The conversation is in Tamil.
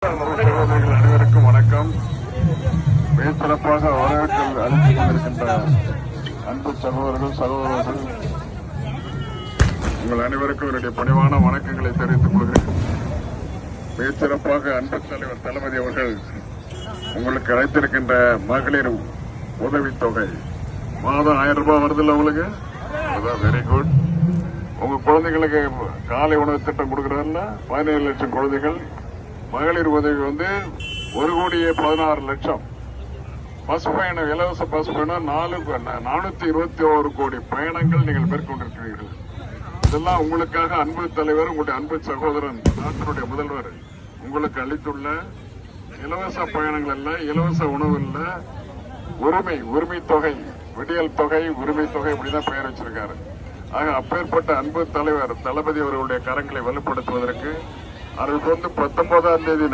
அனைவருக்கும் வணக்கம். மிகச்சிறப்பாக வரவேற்பில் அளித்துக் கொண்டிருக்கின்ற அன்பு சகோதரர்கள் உங்கள் அனைவருக்கும் என்னுடைய பணிவான வணக்கங்களை தெரிவித்துக் கொள்கிறேன். மிகச்சிறப்பாக அன்பு தலைவர் தளபதி அவர்கள் உங்களுக்கு அழைத்திருக்கின்ற மகளிர் உதவித்தொகை மாதம் 1000 ரூபாய் வருதில்ல உங்களுக்கு? Very good. உங்க குழந்தைகளுக்கு காலை உணவு திட்டம் கொடுக்கறதுல 17 லட்சம் குழந்தைகள். மகளிர் உதவி 1,16,00,000. பஸ் பயணம், இலவச பஸ் பயணம் 421 கோடி பயணங்கள் நீங்கள் மேற்கொண்டிருக்கிறீர்கள். இதெல்லாம் உங்களுக்காக அன்பு தலைவர், உங்களுடைய அன்பு சகோதரன், நாட்டினுடைய முதல்வர் உங்களுக்கு அளித்துள்ள இலவச பயணங்கள் அல்ல, இலவச உணவு இல்ல, உரிமை தொகை, விடியல் தொகை, உரிமை தொகை, இப்படிதான் பெயர் வச்சிருக்காரு. ஆக அப்பேற்பட்ட அன்பு தலைவர் தளபதி அவர்களுடைய கரங்களை வலுப்படுத்துவதற்கு அவர்களுக்கு 19ஆம் தேதி